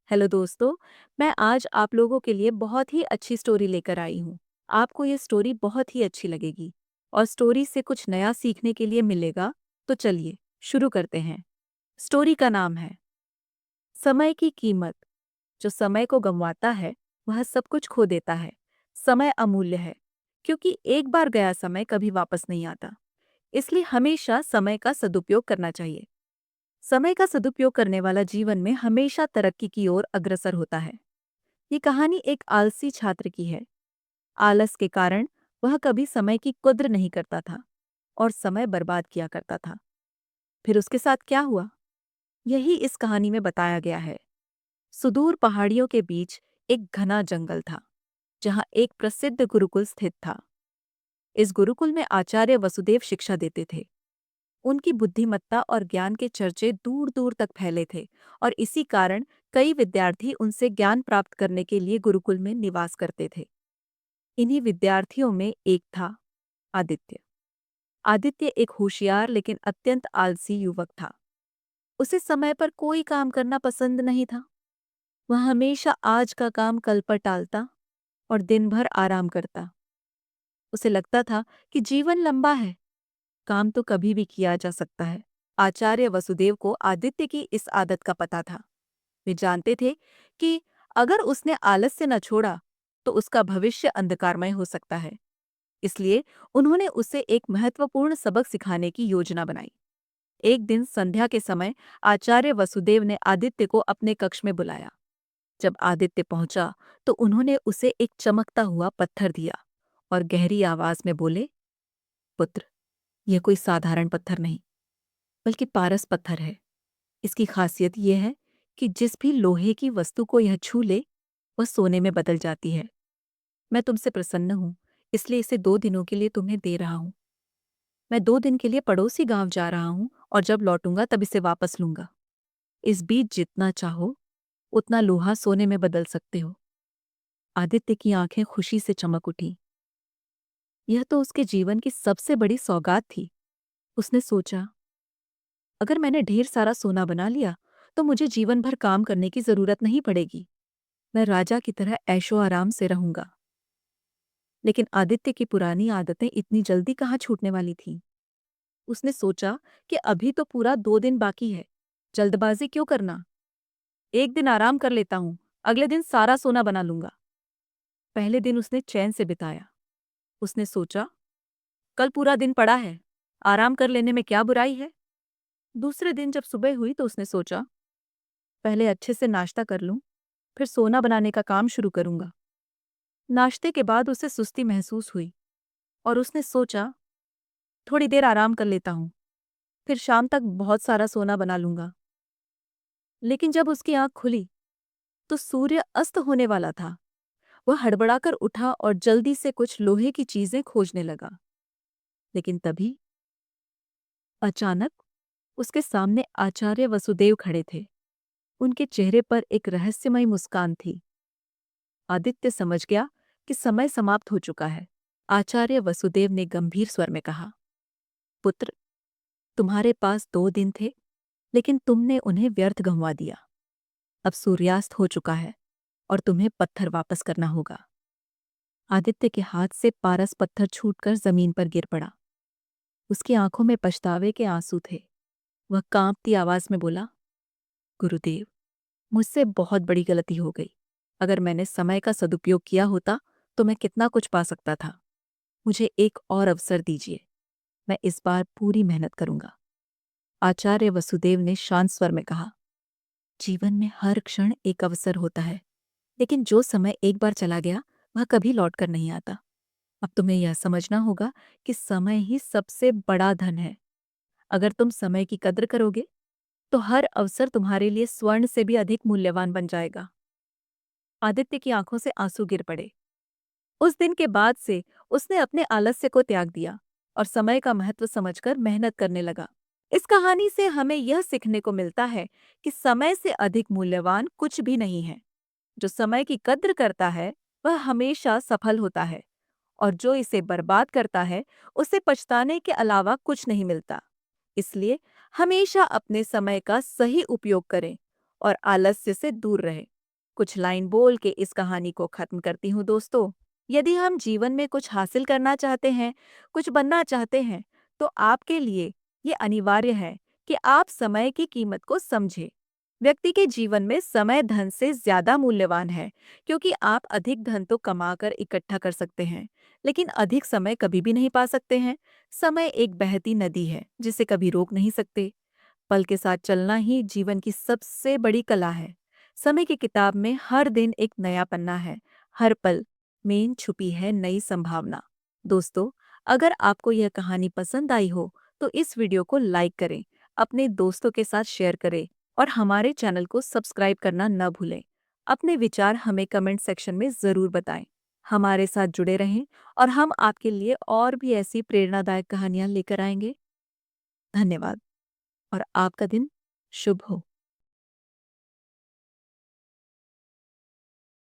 Hello दोस्तों। मैं आज आप लोगों के लिए बहुत ही अच्छी स्टोरी लेकर आई हूँ। आपको ये स्टोरी बहुत ही अच्छी लगेगी और स्टोरी से कुछ नया सीखने के लिए मिलेगा। तो चलिए शुरू करते हैं। स्टोरी का नाम है समय की कीमत। जो समय को गंवाता है वह सब कुछ खो देता है। समय अमूल्य है क्योंकि एक बार गया समय कभी वापस नहीं आता। इसलिए हमेशा समय का सदुपयोग करना चाहिए। समय का सदुपयोग करने वाला जीवन में हमेशा तरक्की की ओर अग्रसर होता है। ये कहानी एक आलसी छात्र की है। आलस के कारण वह कभी समय की कद्र नहीं करता था और समय बर्बाद किया करता था। फिर उसके साथ क्या हुआ, यही इस कहानी में बताया गया है। सुदूर पहाड़ियों के बीच एक घना जंगल था, जहां एक प्रसिद्ध गुरुकुल स्थित था। इस गुरुकुल में आचार्य वसुदेव शिक्षा देते थे। उनकी बुद्धिमत्ता और ज्ञान के चर्चे दूर दूर तक फैले थे और इसी कारण कई विद्यार्थी उनसे ज्ञान प्राप्त करने के लिए गुरुकुल में निवास करते थे। इन्हीं विद्यार्थियों में एक था आदित्य। आदित्य एक होशियार लेकिन अत्यंत आलसी युवक था। उसे समय पर कोई काम करना पसंद नहीं था। वह हमेशा आज का काम कल पर टालता और दिन भर आराम करता। उसे लगता था कि जीवन लंबा है, काम तो कभी भी किया जा सकता है। आचार्य वसुदेव को आदित्य की इस आदत का पता था। वे जानते थे कि अगर उसने आलस्य न छोड़ा तो उसका भविष्य अंधकारमय हो सकता है। इसलिए उन्होंने उसे एक महत्वपूर्ण सबक सिखाने की योजना बनाई। एक दिन संध्या के समय आचार्य वसुदेव ने आदित्य को अपने कक्ष में बुलाया। जब आदित्य पहुंचा तो उन्होंने उसे एक चमकता हुआ पत्थर दिया और गहरी आवाज में बोले, पुत्र, यह कोई साधारण पत्थर नहीं बल्कि पारस पत्थर है। इसकी खासियत यह है कि जिस भी लोहे की वस्तु को यह छू ले वह सोने में बदल जाती है। मैं तुमसे प्रसन्न हूं, इसलिए इसे 2 दिनों के लिए तुम्हें दे रहा हूं। मैं 2 दिन के लिए पड़ोसी गांव जा रहा हूं और जब लौटूंगा तब इसे वापस लूंगा। इस बीच जितना चाहो उतना लोहा सोने में बदल सकते हो। आदित्य की आंखें खुशी से चमक उठी। यह तो उसके जीवन की सबसे बड़ी सौगात थी। उसने सोचा, अगर मैंने ढेर सारा सोना बना लिया तो मुझे जीवन भर काम करने की जरूरत नहीं पड़ेगी। मैं राजा की तरह ऐशो आराम से रहूंगा। लेकिन आदित्य की पुरानी आदतें इतनी जल्दी कहाँ छूटने वाली थीं। उसने सोचा कि अभी तो पूरा 2 दिन बाकी है, जल्दबाजी क्यों करना। एक दिन आराम कर लेता हूं, अगले दिन सारा सोना बना लूंगा। पहले दिन उसने चैन से बिताया। उसने सोचा, कल पूरा दिन पड़ा है, आराम कर लेने में क्या बुराई है। दूसरे दिन जब सुबह हुई तो उसने सोचा, पहले अच्छे से नाश्ता कर लूं, फिर सोना बनाने का काम शुरू करूंगा। नाश्ते के बाद उसे सुस्ती महसूस हुई और उसने सोचा, थोड़ी देर आराम कर लेता हूं, फिर शाम तक बहुत सारा सोना बना लूंगा। लेकिन जब उसकी आंख खुली तो सूर्य अस्त होने वाला था। वह हड़बड़ाकर उठा और जल्दी से कुछ लोहे की चीजें खोजने लगा। लेकिन तभी अचानक उसके सामने आचार्य वसुदेव खड़े थे। उनके चेहरे पर एक रहस्यमय मुस्कान थी। आदित्य समझ गया कि समय समाप्त हो चुका है। आचार्य वसुदेव ने गंभीर स्वर में कहा, पुत्र, तुम्हारे पास 2 दिन थे, लेकिन तुमने उन्हें व्यर्थ गंवा दिया। अब सूर्यास्त हो चुका है और तुम्हें पत्थर वापस करना होगा। आदित्य के हाथ से पारस पत्थर छूटकर जमीन पर गिर पड़ा। उसकी आंखों में पछतावे के आंसू थे। वह कांपती आवाज में बोला, गुरुदेव, मुझसे बहुत बड़ी गलती हो गई। अगर मैंने समय का सदुपयोग किया होता तो मैं कितना कुछ पा सकता था। मुझे एक और अवसर दीजिए, मैं इस बार पूरी मेहनत करूंगा। आचार्य वसुदेव ने शांत स्वर में कहा, जीवन में हर क्षण एक अवसर होता है, लेकिन जो समय एक बार चला गया वह कभी लौट कर नहीं आता। अब तुम्हें यह समझना होगा कि समय ही सबसे बड़ा धन है। अगर तुम समय की कद्र करोगे तो हर अवसर तुम्हारे लिए स्वर्ण से भी अधिक मूल्यवान बन जाएगा। आदित्य की आंखों से आंसू गिर पड़े। उस दिन के बाद से उसने अपने आलस्य को त्याग दिया और समय का महत्व समझकर मेहनत करने लगा। इस कहानी से हमें यह सीखने को मिलता है कि समय से अधिक मूल्यवान कुछ भी नहीं है। जो समय की कद्र करता है वह हमेशा सफल होता है और जो इसे बर्बाद करता है उसे पछताने के अलावा कुछ नहीं मिलता। इसलिए हमेशा अपने समय का सही उपयोग करें और आलस्य से दूर रहें। कुछ लाइन बोल के इस कहानी को खत्म करती हूँ दोस्तों। यदि हम जीवन में कुछ हासिल करना चाहते हैं, कुछ बनना चाहते हैं, तो आपके लिए ये अनिवार्य है कि आप समय की कीमत को समझें। व्यक्ति के जीवन में समय धन से ज्यादा मूल्यवान है, क्योंकि आप अधिक धन तो कमाकर इकट्ठा कर सकते हैं, लेकिन अधिक समय कभी भी नहीं पा सकते हैं। समय एक बहती नदी है जिसे कभी रोक नहीं सकते। पल के साथ चलना ही जीवन की सबसे बड़ी कला है। समय की किताब में हर दिन एक नया पन्ना है, हर पल में छुपी है नई संभावना। दोस्तों, अगर आपको यह कहानी पसंद आई हो तो इस वीडियो को लाइक करें, अपने दोस्तों के साथ शेयर करें और हमारे चैनल को सब्सक्राइब करना न भूलें। अपने विचार हमें कमेंट सेक्शन में ज़रूर बताएं। हमारे साथ जुड़े रहें और हम आपके लिए और भी ऐसी प्रेरणादायक कहानियां लेकर आएंगे। धन्यवाद और आपका दिन शुभ हो।